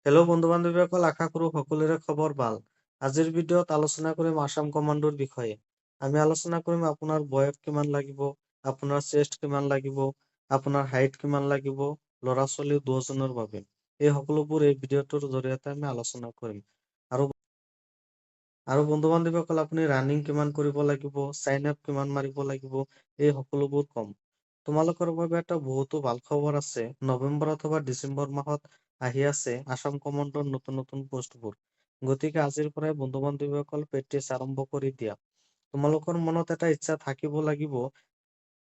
Hello' বন্ধু বান্ধৱীসকল, আশা কৰো সকলোৰে খবৰ ভাল। আজিৰ ভিডিঅ'ত আলোচনা কৰিম আসাম কমাণ্ডোৰ বিষয়ে। আমি আলোচনা কৰিম আপোনাৰ বয়স কিমান লাগিব, আপোনাৰ চেষ্ট কিমান লাগিব, আপোনাৰ হাইট কিমান লাগিব, ল'ৰা ছোৱালী দুজনৰ বাবে। এই সকলোবোৰ এই ভিডিঅ'টোৰ জৰিয়তে আমি আলোচনা কৰিম। আৰু আৰু বন্ধু বান্ধৱীসকল, আপুনি ৰানিং কিমান কৰিব লাগিব, চাইন আপ কিমান মাৰিব লাগিব, এই সকলোবোৰ কম। তোমালোকৰ বাবে এটা বহুতো ভাল খবৰ আছে। নৱেম্বৰ অথবা ডিচেম্বৰ মাহত আহি আছে আসাম কমাণ্ডৰ নতুন নতুন পোষ্টবোৰ। গতিকে আজিৰ পৰাই বন্ধু বান্ধৱীসকল প্ৰেক্টিচ আৰম্ভ কৰি দিয়া। তোমালোকৰ মনত এটা ইচ্ছা থাকিব লাগিব,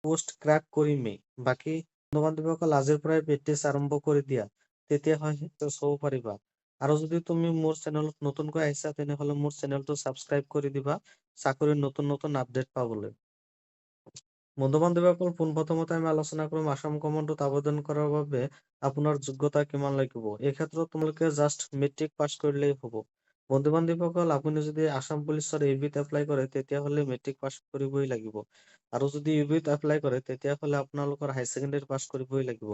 পোষ্ট ক্ৰেক কৰিমেই। বাকী বন্ধু বান্ধৱীসকল, আজিৰ পৰাই প্ৰেক্টিচ আৰম্ভ কৰি দিয়া, তেতিয়াহে চাব পাৰিবা। আৰু যদি তুমি মোৰ চেনেলত নতুনকৈ আহিছা, তেনেহলে মোৰ চেনেলটো ছাবস্ক্ৰাইব কৰি দিবা চাকৰিৰ নতুন নতুন আপডেট পাবলৈ। বন্ধু বান্ধৱীসকল, পোনপ্ৰথমতে আমি আলোচনা কৰিম আসাম কমাণ্ডোত আবেদন কৰাৰ বাবে আপোনাৰ যোগ্যতা কিমান লাগিব। এই ক্ষেত্ৰত তোমালোকে জাষ্ট মেট্ৰিক পাছ কৰিলেই হ'ব। বন্ধু বান্ধৱীসকল, আপুনি যদি আসাম পুলিচৰ ইউবিত এপ্লাই কৰে, তেতিয়াহ'লে মেট্ৰিক পাছ কৰিবই লাগিব। আৰু যদি ইউবিত এপ্লাই কৰে, তেতিয়াহ'লে আপোনালোকৰ হায়াৰ ছেকেণ্ডাৰী পাছ কৰিবই লাগিব।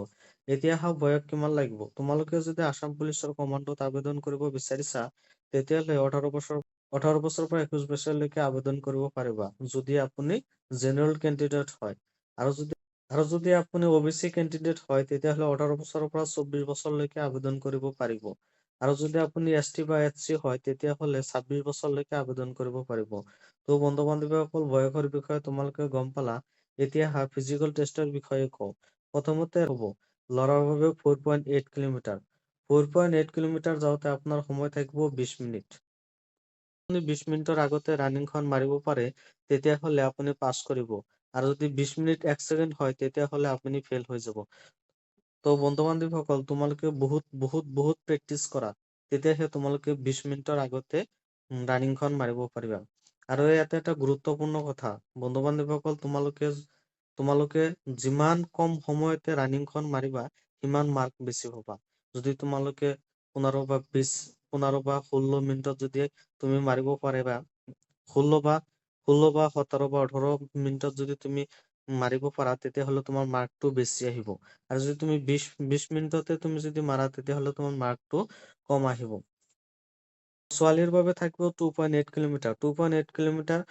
এতিয়া আহক, বয়স কিমান লাগিব। তোমালোকে যদি আসাম পুলিচৰ কমাণ্ডোত আবেদন কৰিব বিচাৰিছা, তেতিয়াহ'লে 18 বছৰৰ পৰা 21 বছৰলৈকে আবেদন কৰিব পাৰিবা, যদি আপুনি জেনেৰেল কেণ্ডিডেট হয়। আৰু যদি আপুনি OBC কেণ্ডিডেট হয়, তেতিয়াহ'লে 18 বছৰৰ পৰা 24 বছৰলৈকে আবেদন কৰিব পাৰিব। আৰু যদি আপুনি ST বা SC হয়, তেতিয়াহ'লে 26 বছৰলৈকে আবেদন কৰিব পাৰিব। তো বন্ধু বান্ধৱীসকল, বয়সৰ বিষয়ে তোমালোকে গম পালা। এতিয়া ফিজিকেল টেষ্টৰ বিষয়ে কওঁ। প্ৰথমতে হ'ব ল'ৰাৰ বাবে 4.8 কিলোমিটাৰ। 4.8 কিলোমিটাৰ যাওঁতে আপোনাৰ সময় থাকিব 20 মিনিট। আপুনি 20 মিনিটৰ আগতে ৰানিংখন মাৰিব পাৰে, তেতিয়াহ'লে আপুনি পাছ কৰিব। আৰু যদি 20 মিনিট 1 ছেকেণ্ড হয়, তেতিয়াহ'লে আপুনি ফেইল হৈ যাব। তো বন্ধু বান্ধৱীসকল, তোমালোকে বহুত বহুত বহুত প্ৰেক্টিচ কৰা, তেতিয়াহে তোমালোকে 20 মিনিটৰ আগতে ৰানিংখন মাৰিব পাৰিবা। আৰু ইয়াতে এটা গুৰুত্বপূৰ্ণ কথা, বন্ধু বান্ধৱীসকল, তোমালোকে যিমান কম সময়তে ৰানিংখন মাৰিবা, সিমান মাৰ্ক বেছি পাবা। যদি তোমালোকে 15 বা 16 মিনিটত যদি তুমি মাৰিব পাৰিবা, 16 বা 17 বা 18 বা 18 মিনিটত যদি তুমি মাৰিব পাৰা, তেতিয়াহ'লে তোমাৰ মাৰ্কটো বেছি আহিব। আৰু যদি তুমি 20 মিনিটতে তুমি যদি মাৰা, তেতিয়াহ'লে তোমাৰ মাৰ্কটো কম আহিব। ছোৱালীৰ বাবে থাকিব 2.8 কিলোমিটাৰ। 2.8 কিলোমিটাৰ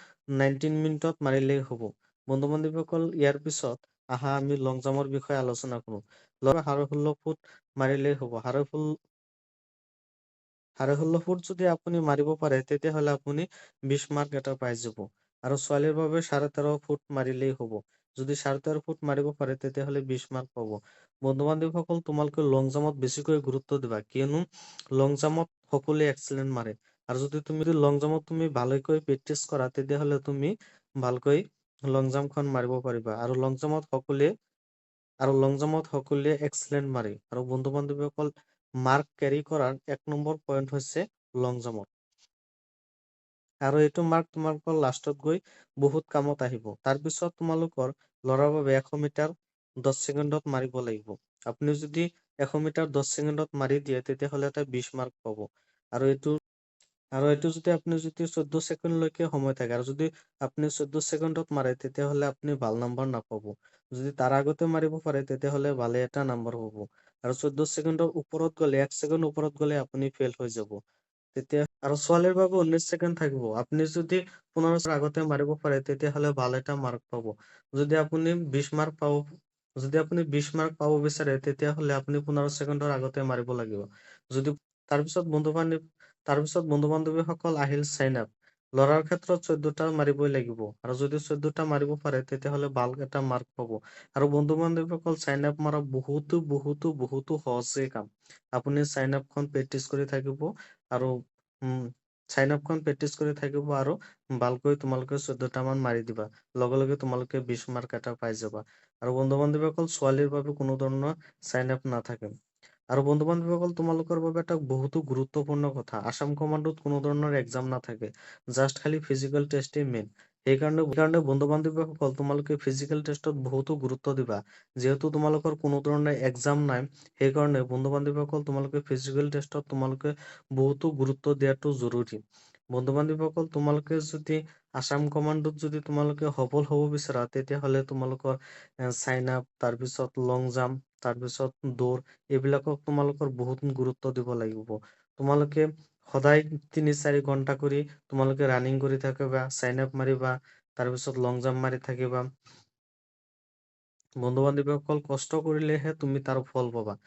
19 মিনিটত মাৰিলেই হ'ব। বন্ধু বান্ধৱীসকল, ইয়াৰ পিছত আমি লং জাম্পৰ বিষয়ে আলোচনা কৰো। ল'ৰা 16 ফুট মাৰিলেই হ'ব। 16 ফুট যদি আপুনি মাৰিব পাৰে, তেতিয়াহ'লে আপুনি 20 মাৰ্ক এটা পাই যাব। আৰু ছোৱালীৰ বাবে 13.5 ফুট মাৰিলেই হ'ব। যদি 13.5 ফুট মাৰিব পাৰে, তেতিয়াহ'লে 20 মাৰ্ক পাব। বন্ধু বান্ধৱীসকল, তোমালোকে লং জাম্পত বেছিকৈ গুৰুত্ব দিবা, কিয়নো লং জাম্পত সকলোৱে এক্সেলেণ্ট মাৰে। আৰু যদি তুমি লং জাম্পত তুমি ভালকৈ প্ৰেক্টিচ কৰা, তেতিয়াহ'লে তুমি ভালকৈ লং জাম্পখন মাৰিব পাৰিবা। আৰু লং জাম্পত সকলোৱে এক্সেলেণ্ট মাৰে। আৰু বন্ধু বান্ধৱীসকল, মাৰ্ক কেৰি কৰাৰ 1 নম্বৰ পইণ্ট হৈছে লং জাম্পত। আৰু এইটো মাৰ্ক তোমালোকৰ লাষ্টত গৈ বহুত কামত আহিব। তাৰপিছত তোমালোকৰ ল'ৰাৰ বাবে 100 মিটাৰ 10 ছেকেণ্ডত মাৰিব লাগিব। আপুনি যদি 100 মিটাৰ 10 ছেকেণ্ডত মাৰি দিয়ে, তেতিয়াহ'লে এটা 20 মাৰ্ক পাব। আৰু এইটো যদি আপুনি 14 ছেকেণ্ডলৈকে সময় থাকে, আৰু যদি আপুনি 14 ছেকেণ্ডত মাৰে, তেতিয়াহ'লে আপুনি ভাল নম্বৰ নাপাব। যদি তাৰ আগতে মাৰিব পাৰে, তেতিয়াহ'লে ভালে এটা নম্বৰ পাব। আৰু 14 ছেকেণ্ডৰ ওপৰত গ'লে, 1 ছেকেণ্ড ওপৰত গ'লে আপুনি ফেইল হৈ যাব। আৰু ছোৱালীৰ বাবে 19 ছেকেণ্ড থাকিব। আপুনি যদি 15 ছেকেণ্ডৰ আগতে মাৰিব পাৰে, তেতিয়াহ'লে ভাল এটা মাৰ্ক পাব। যদি আপুনি 20 মাৰ্ক পাব যদি আপুনি 20 মাৰ্ক পাব বিচাৰে, তেতিয়াহ'লে আপুনি 15 ছেকেণ্ডৰ আগতে মাৰিব লাগিব। যদি তাৰপিছত বন্ধু বান্ধৱীসকল আহিল চাইন আপ। ল'ৰাৰ ক্ষেত্ৰত 14টা মাৰিবই লাগিব। আৰু যদি 14টা মাৰিব পাৰে, তেতিয়াহ'লে ভাল এটা মাৰ্ক পাব। আৰু বন্ধু বান্ধৱীসকল, চাইন আপ মাৰা বহুতো বহুতো বহুতো সহজে কাম। আপুনি চাইন আপখন প্ৰেক্টিচ কৰি থাকিব, আৰু চাইন আপখন প্ৰেক্টিচ কৰি থাকিব, আৰু ভালকৈ তোমালোকে 14টা মান মাৰি দিবা। লগে লগে তোমালোকে 20 মাৰ্ক এটা পাই যাবা। আৰু বন্ধু বান্ধৱীসকল, ছোৱালীৰ বাবে কোনো ধৰণৰ চাইন আপ নাথাকে। আৰু বন্ধু বান্ধৱীসকল, তোমালোকৰ বাবে এটা বহুতো গুৰুত্বপূৰ্ণ কথা, আসাম কমাণ্ডোত কোনো ধৰণৰ এক্সাম নাথাকে। জাষ্ট খালি ফিজিকেল টেষ্টেই মেইন। সেইকাৰণে বন্ধু বান্ধৱীসকল, তোমালোকে ফিজিকেল টেষ্টত বহুতো গুৰুত্ব দিবা। যিহেতু তোমালোকৰ কোনো ধৰণৰ এক্সাম নাই, সেইকাৰণে বন্ধু বান্ধৱীসকল, তোমালোকে ফিজিকেল টেষ্টত তোমালোকে বহুতো গুৰুত্ব দিয়াটো জৰুৰী। বন্ধু বান্ধৱীসকল, তোমালোকে যদি আসাম কমাণ্ডোত যদি তোমালোকে সফল হ'ব বিচাৰা, তেতিয়াহ'লে তোমালোকৰ চাইন আপ, তাৰপিছত লং জাম্প, তাৰপিছত দৌৰ, এইবিলাকক তোমালোকৰ বহুত গুৰুত্ব দিব লাগিব। তোমালোকে সদায় ৩-৪ ঘণ্টা কৰি তোমালোকে ৰানিং কৰি থাকিবা, চাইন আপ মাৰিবা, তাৰপিছত লং জাম্প মাৰি থাকিবা। বন্ধু বান্ধৱীসকল, কষ্ট কৰিলেহে তুমি তাৰ ফল পাবা।